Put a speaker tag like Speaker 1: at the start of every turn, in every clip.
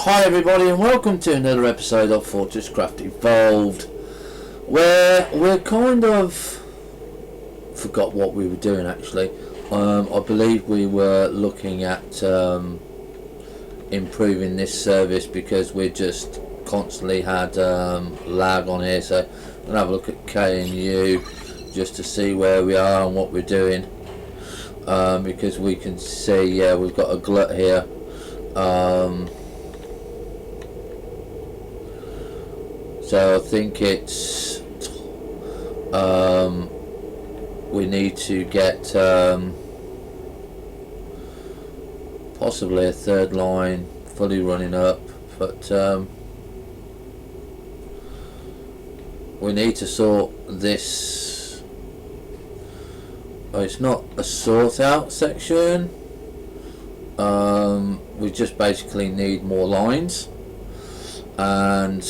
Speaker 1: Hi everybody and welcome to another episode of FortressCraft Evolved, where we're kind of forgot what we were doing actually. I believe we were looking at improving this service because we just constantly had lag on here, so I'm going to have a look at K and U just to see where we are and what we're doing, because we can see, yeah, we've got a glut here. So I think it's we need to get possibly a third line fully running up, but we need to sort this. Oh, it's not a sort out section. We just basically need more lines, and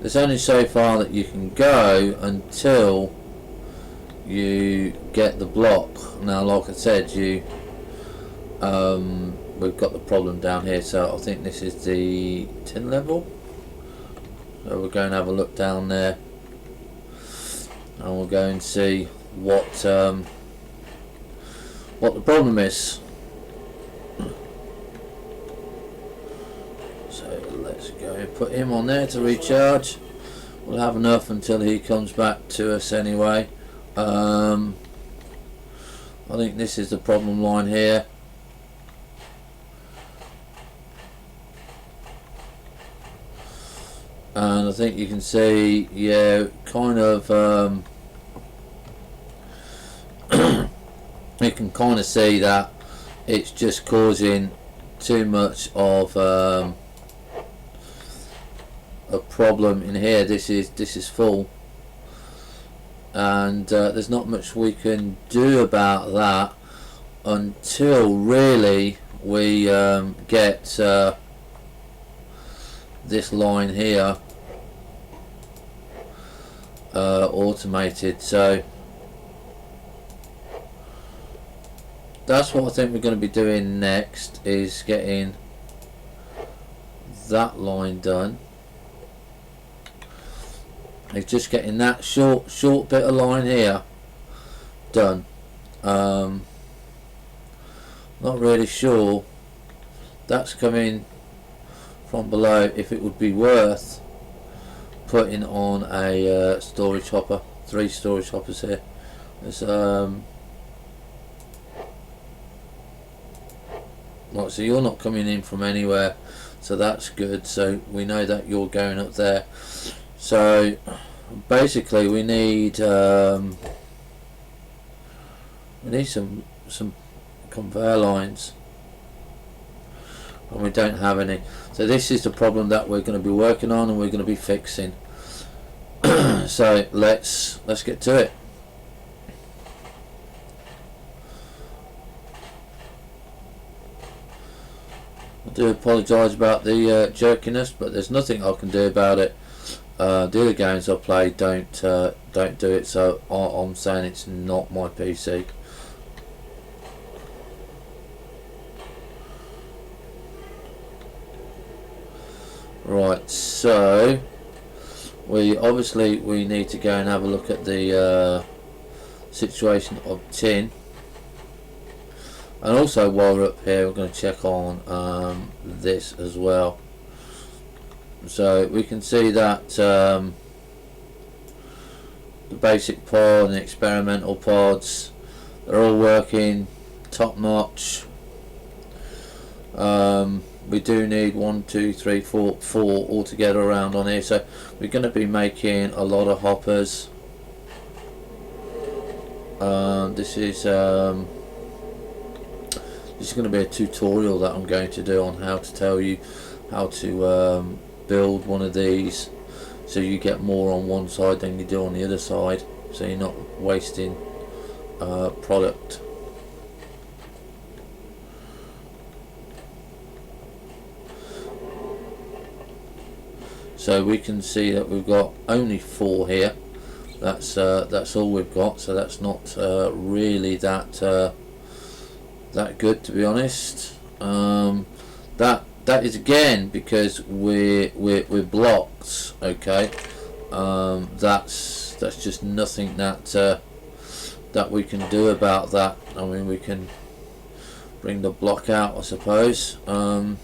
Speaker 1: there's only so far that you can go until you get the block. Now, like I said, we've got the problem down here, so I think this is the 10 level. So we're going to have a look down there, and we'll go and see what the problem is. Let's go and put him on there to recharge. We'll have enough until he comes back to us anyway. I think this is the problem line here. And I think you can see, yeah, kind of you can kind of see that it's just causing too much of a problem in here. This is full, and there's not much we can do about that until really we get this line here automated. So that's what I think we're going to be doing next, is getting that line done. It's just getting that short bit of line here done. Not really sure that's coming from below, if it would be worth putting on a storage hopper. 3 storage hoppers here. There's right, so you're not coming in from anywhere, so that's good. So we know that you're going up there. So basically we need some conveyor lines, and we don't have any. So this is the problem that we're going to be working on and we're going to be fixing. So let's get to it. I do apologise about the jerkiness, but there's nothing I can do about it. The other games I play don't do it, so I'm saying it's not my PC. Right, so we need to go and have a look at the situation of tin, and also while we're up here we're going to check on this as well. So we can see that the basic pod and the experimental pods, they're all working top notch. We do need 1, 2, 3, 4 altogether around on here, so we're going to be making a lot of hoppers. This is going to be a tutorial that I'm going to do on how to tell you how to build one of these, so you get more on one side than you do on the other side, so you're not wasting product. So we can see that we've got only 4 here. That's all we've got, so that's not really that good, to be honest. That is again because we're blocked. Okay, that's just nothing that that we can do about that. I mean, we can bring the block out, I suppose. We'll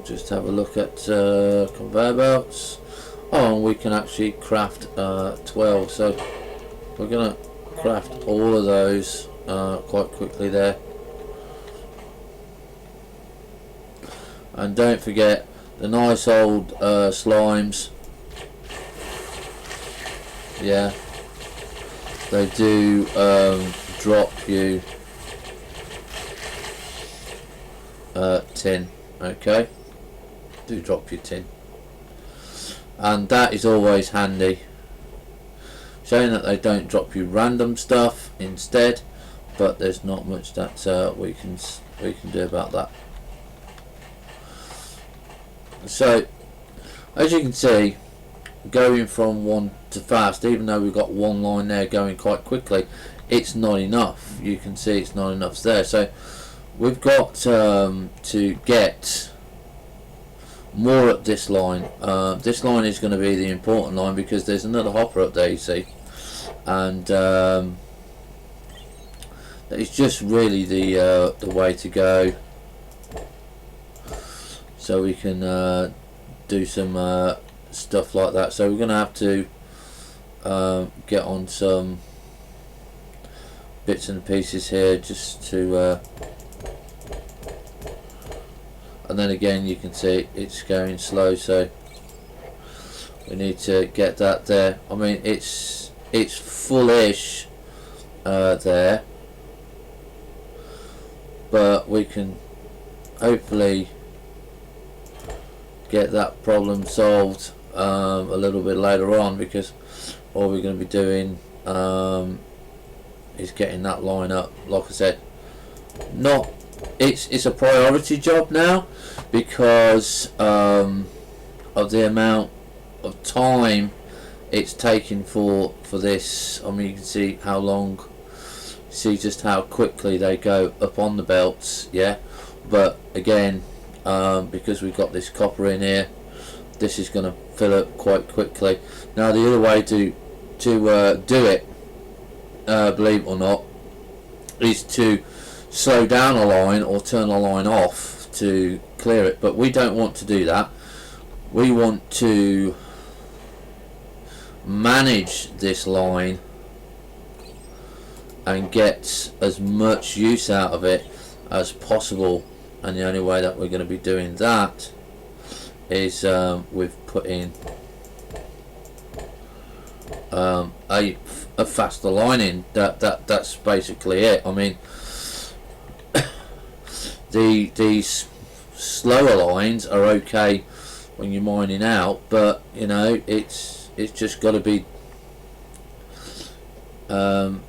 Speaker 1: just have a look at conveyor belts. Oh, and we can actually craft 12, so we're gonna craft all of those quite quickly there. And don't forget the nice old slimes. Yeah, they do drop you tin. Okay, do drop you tin, and that is always handy, showing that they don't drop you random stuff instead. But there's not much that we can do about that. So, as you can see, going from one to fast, even though we've got one line there going quite quickly, it's not enough. You can see it's not enough there. So, we've got to get more up this line. This line is going to be the important line because there's another hopper up there, you see. And it's just really the way to go. So we can do some stuff like that. So we're going to have to get on some bits and pieces here just to and then again you can see it's going slow, so we need to get that there. I mean, it's full-ish there, but we can hopefully get that problem solved a little bit later on, because all we're going to be doing is getting that line up. Like I said, it's a priority job now because of the amount of time it's taking for this. I mean, you can see how long, see just how quickly they go up on the belts. Yeah, but again, because we've got this copper in here, this is going to fill up quite quickly. Now the other way to do it, believe it or not, is to slow down a line or turn a line off to clear it, but we don't want to do that. We want to manage this line and get as much use out of it as possible, and the only way that we're going to be doing that is with putting a faster line in. That's basically it. I mean, these slower lines are okay when you're mining out, but you know, it's just got to be done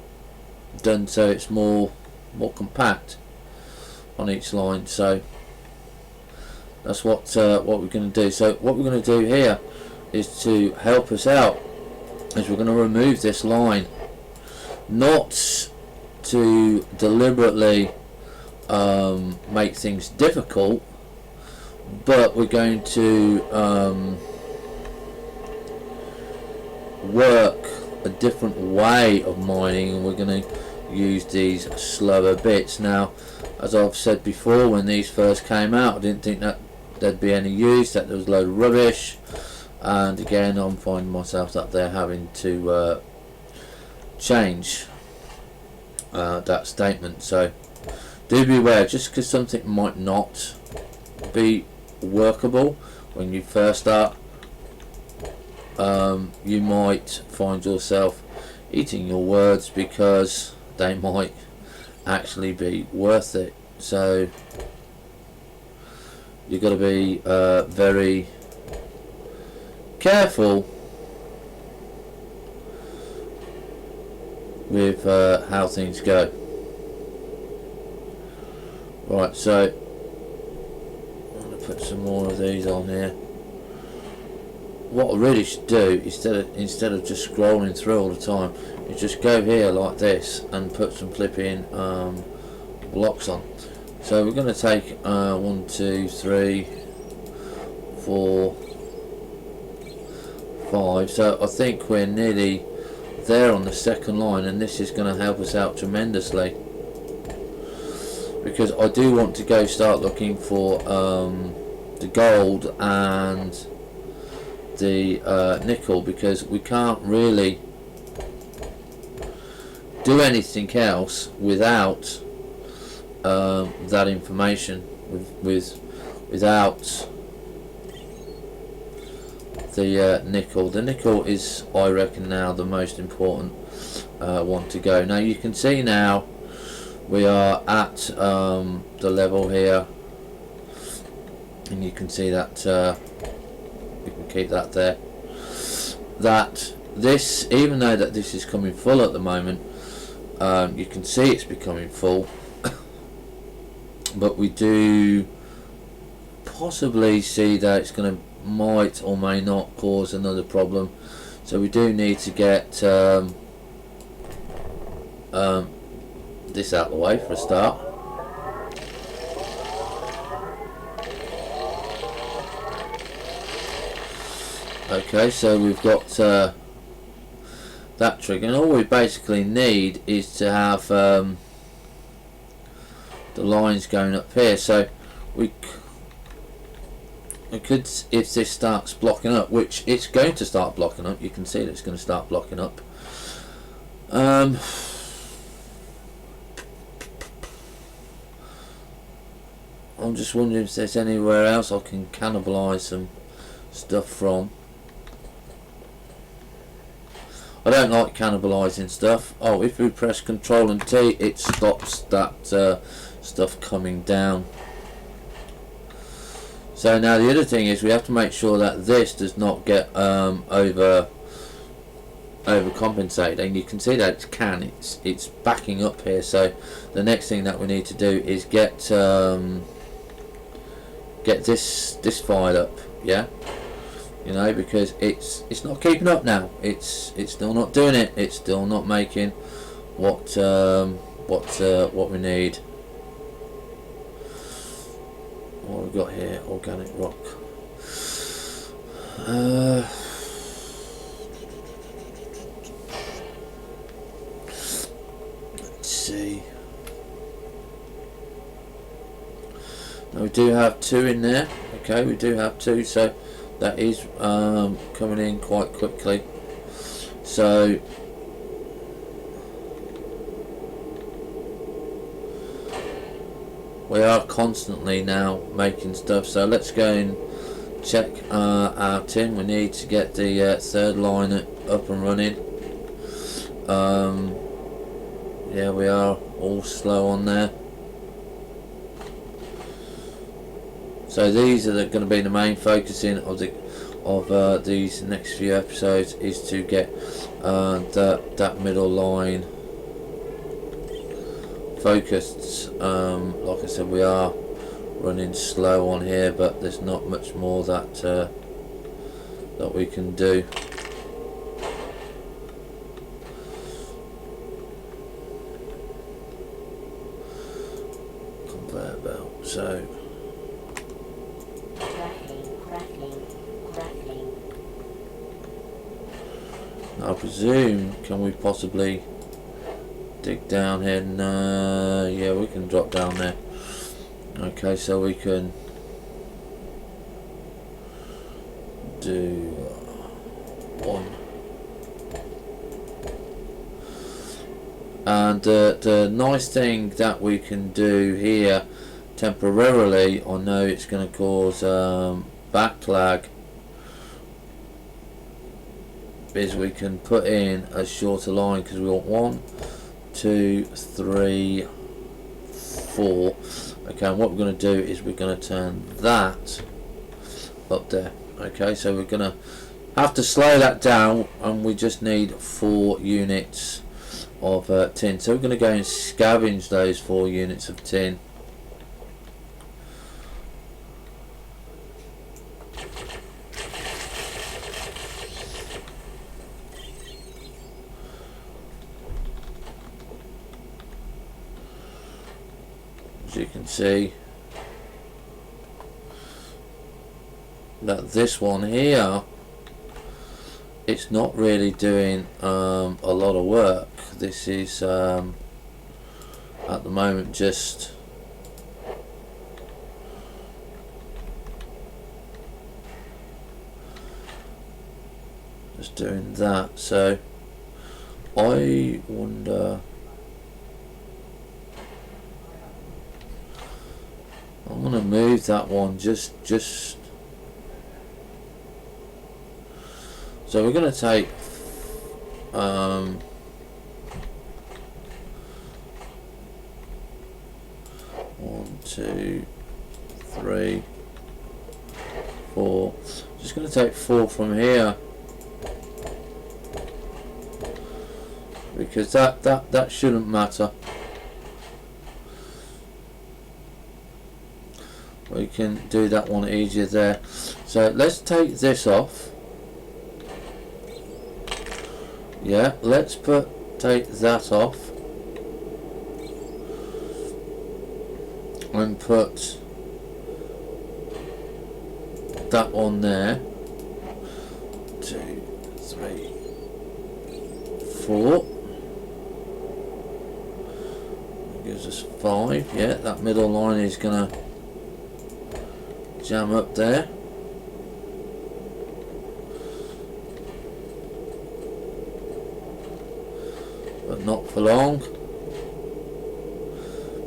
Speaker 1: so it's more compact on each line. So that's what we're going to do. So what we're going to do here is, to help us out, is we're going to remove this line, not to deliberately make things difficult, but we're going to work a different way of mining, and we're going to use these slower bits. Now, as I've said before, when these first came out, I didn't think that there'd be any use, that there was a load of rubbish, and again I'm finding myself that they're having to change that statement. So do be aware, just because something might not be workable when you first start, you might find yourself eating your words because they might actually be worth it. So you've got to be very careful with how things go. Right, so I'm going to put some more of these on here. what I really should do instead of just scrolling through all the time is just go here like this and put some flipping blocks on. So we're going to take 1, 2, 3, 4, 5. So I think we're nearly there on the second line, and this is going to help us out tremendously, because I do want to go start looking for the gold and the nickel, because we can't really do anything else without that information, without the nickel. The nickel is, I reckon, now the most important one to go. Now you can see now we are at the level here, and you can see that we can keep that there, that this, even though that this is coming full at the moment, you can see it's becoming full, but we do possibly see that it's going to might or may not cause another problem. So we do need to get this out of the way for a start. Okay, so we've got that trigger, and all we basically need is to have the lines going up here. So we could, if this starts blocking up, which it's going to start blocking up, you can see that it's going to start blocking up. I'm just wondering if there's anywhere else I can cannibalise some stuff from. I don't like cannibalising stuff. Oh, if we press Control and T, it stops that stuff coming down. So now the other thing is we have to make sure that this does not get overcompensated, and you can see that it's backing up here. So the next thing that we need to do is get this file up, yeah, you know, because it's not keeping up now. It's still not doing it. It's still not making what we need. What have we got here? Organic rock. Let's see. Now we do have 2 in there. Okay, we do have 2, so that is coming in quite quickly. So we are constantly now making stuff. So let's go and check our tin. We need to get the third line up and running. Yeah, we are all slow on there. So these are going to be the main focusing of these next few episodes, is to get that middle line focused. Like I said, we are running slow on here, but there's not much more that that we can do. Conveyor belt. So I presume, can we possibly dig down here? No, yeah, we can drop down there. Okay, so we can do 1. And the nice thing that we can do here temporarily, I know it's going to cause backlag, is we can put in a shorter line, because we want 1, 2, 3, 4. Okay, and what we're going to do is we're going to turn that up there. Okay, so we're going to have to slow that down, and we just need 4 units of tin. So we're going to go and scavenge those 4 units of tin. as you can see, that this one here, it's not really doing a lot of work. This is at the moment just doing that. So I wonder, I'm going to move that one just so we're going to take 1, 2, 3, 4. Just going to take 4 from here, because that shouldn't matter. We can do that one easier there. So let's take this off. Yeah, let's take that off and put that on there. 2, 3, 4. That gives us 5. Yeah, that middle line is gonna jam up there. But not for long,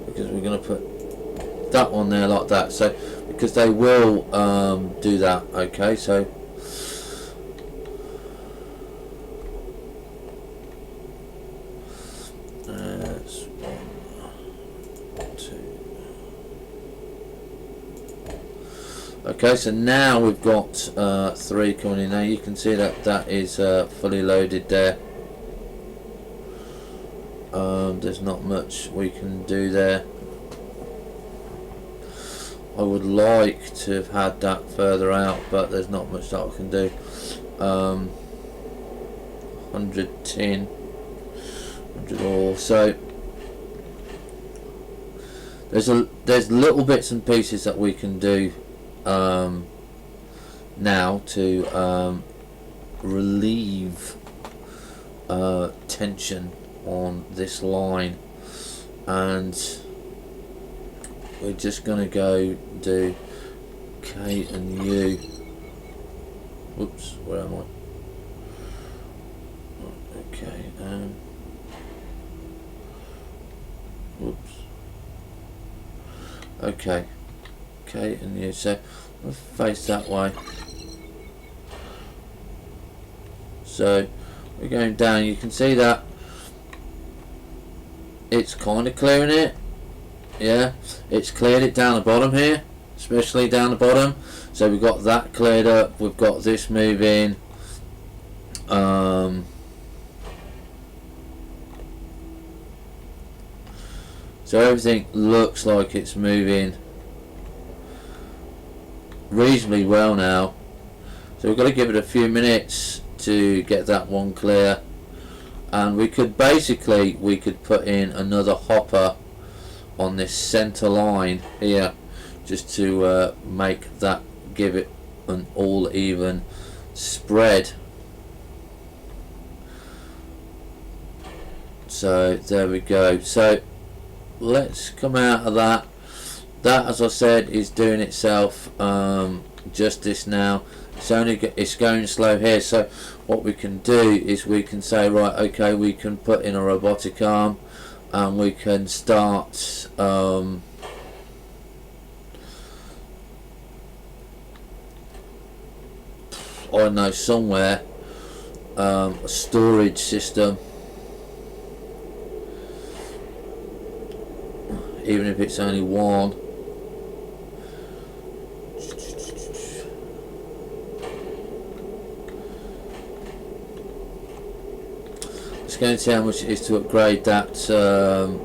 Speaker 1: because we're going to put that one there like that. So because they will do that. Okay, so that's 1, 2. Okay, so now we've got 3 coming in. Now you can see that that is fully loaded there. There's not much we can do there. I would like to have had that further out, but there's not much that I can do. 110, 100 all. So there's little bits and pieces that we can do now to relieve tension on this line, and we're just going to go do K and U. Whoops, where am I? Okay, whoops. Okay, K and U. So I'll face that way. So we're going down. You can see that it's kind of clearing it. Yeah, it's cleared it down the bottom here, especially down the bottom. So we've got that cleared up. We've got this moving. So everything looks like it's moving reasonably well now. So we've got to give it a few minutes to get that one clear. And we could put in another hopper on this center line here, just to make that, give it an all even spread. So there we go. So let's come out of that. That, as I said, is doing itself justice now. It's going slow here. So what we can do is we can say, right, okay, we can put in a robotic arm, and we can start I don't know, somewhere a storage system, even if it's only one. Let's go and see how much it is to upgrade that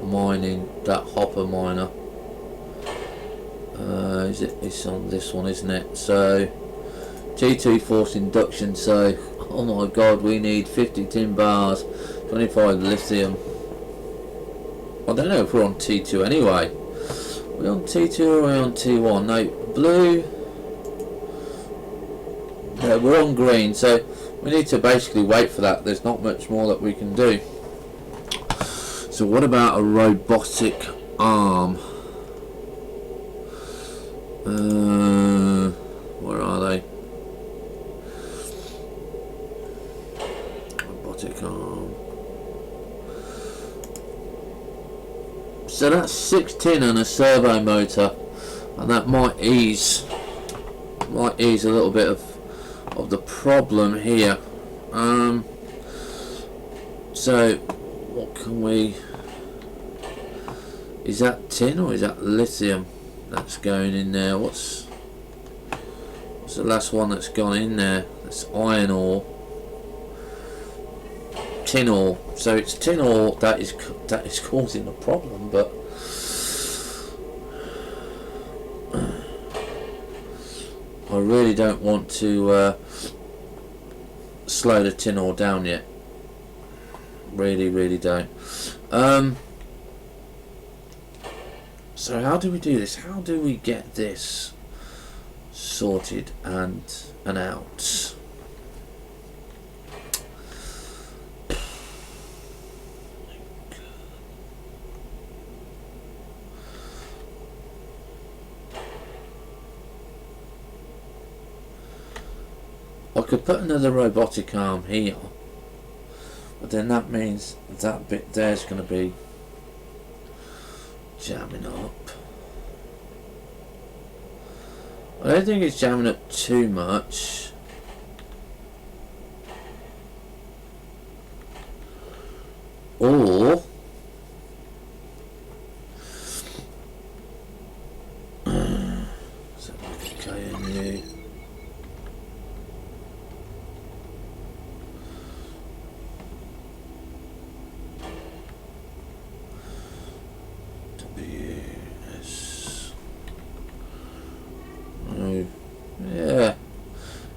Speaker 1: mining, that hopper miner. It's on this one, isn't it? So T2 forced induction. So oh my god, we need 50 tin bars, 25 lithium. I don't know if we're on T2 anyway. we on T2 or are we on T1? No, blue. Yeah, we're on green, so we need to basically wait for that. There's not much more that we can do. So what about a robotic arm? Where are they? Robotic arm. So that's 6 tin and a servo motor, and that might ease a little bit of the problem here. So what can we? Is that tin or is that lithium that's going in there? What's the last one that's gone in there? That's iron ore. Tin ore. So it's tin ore that is causing the problem, but I really don't want to slow the tin ore down yet. Really don't. So how do we do this? How do we get this sorted and out? I could put another robotic arm here, but then that means that bit there's going to be jamming up. I don't think it's jamming up too much. Or so KNU. Yeah,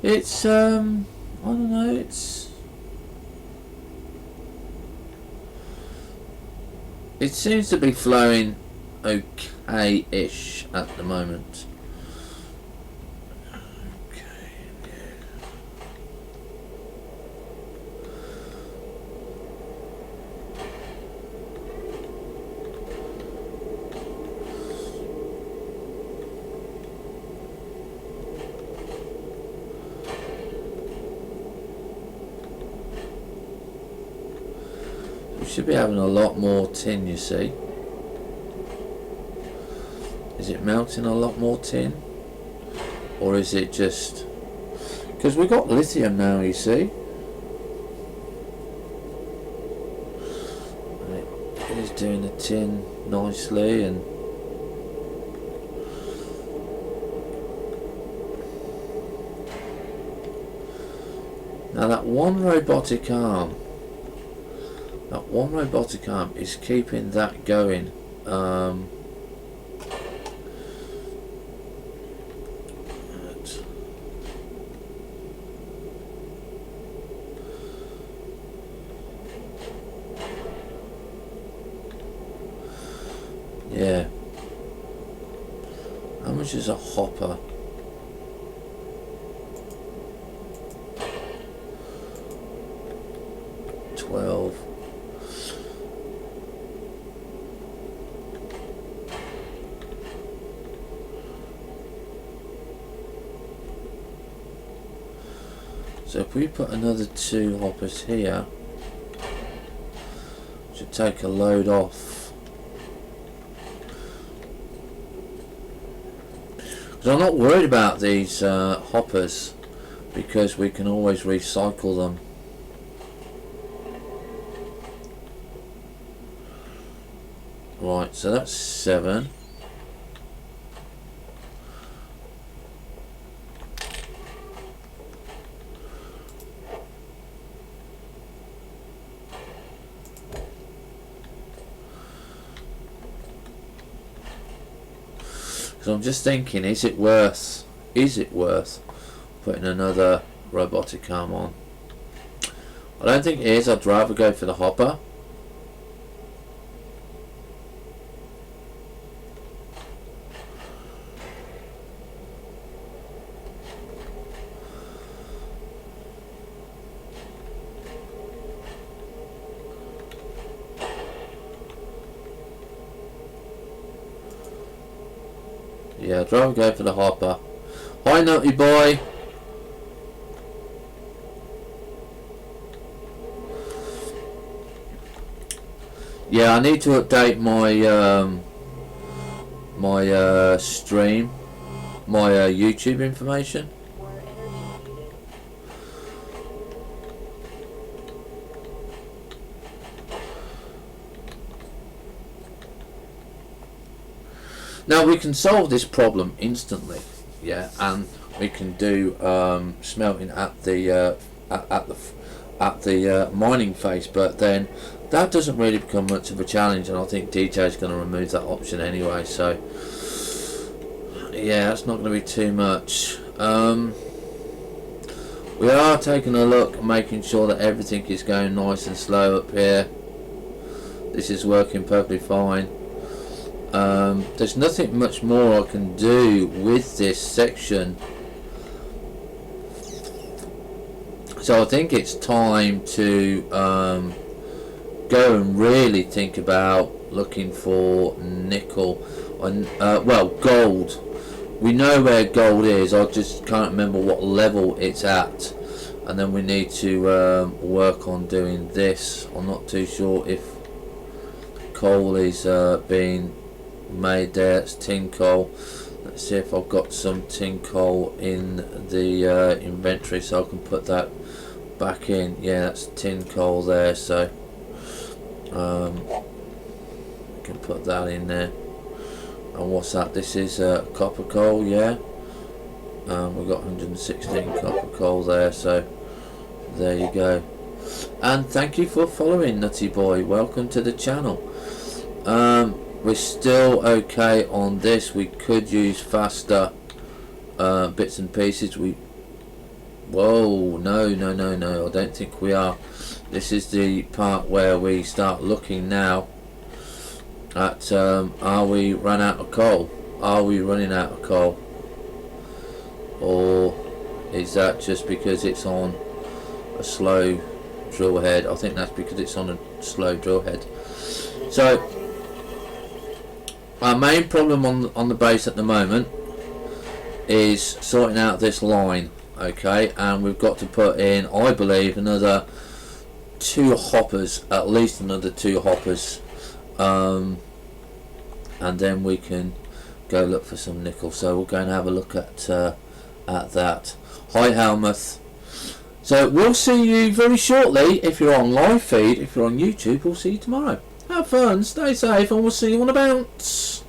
Speaker 1: it's I don't know, it seems to be flowing okay-ish at the moment. Okay, we should be having a lot more tin, you see. Is it melting a lot more tin? Or is it just... because we've got lithium now, you see. It is doing the tin nicely, and now that one robotic arm is keeping that going. Yeah. How much is a hopper? So if we put another 2 hoppers here, should take a load off. Because I'm not worried about these hoppers, because we can always recycle them. Right, so that's 7. So I'm just thinking, is it worth putting another robotic arm on? I don't think it is. I'd rather go for the hopper. Yeah, I'd rather go for the hopper. Hi, Nutty Boy. Yeah, I need to update my stream, my YouTube information. Now we can solve this problem instantly, yeah, and we can do smelting at the mining face, but then that doesn't really become much of a challenge, and I think DJ is going to remove that option anyway. So yeah, that's not going to be too much. We are taking a look, making sure that everything is going nice and slow up here. This is working perfectly fine. There's nothing much more I can do with this section, so I think it's time to go and really think about looking for nickel and well, gold. We know where gold is, I just can't remember what level it's at, and then we need to work on doing this. I'm not too sure if coal is being made there. It's tin coal. Let's see if I've got some tin coal in the inventory so I can put that back in. Yeah, that's tin coal there, so we can put that in there. And what's that? This is copper coal, yeah. We've got 116 copper coal there, so there you go. And thank you for following, Nutty Boy. Welcome to the channel. We're still okay on this. We could use faster bits and pieces. Whoa, no, I don't think we are. This is the part where we start looking now at are we run out of coal? Are we running out of coal? Or is that just because it's on a slow drill head? I think that's because it's on a slow drill head. So our main problem on the base at the moment is sorting out this line, okay, and we've got to put in, I believe, another 2 hoppers, at least another 2 hoppers, and then we can go look for some nickel. So we'll go and have a look at that. Hi Helmuth. So we'll see you very shortly if you're on live feed. If you're on YouTube, we'll see you tomorrow. Have fun, stay safe, and we'll see you on a bounce.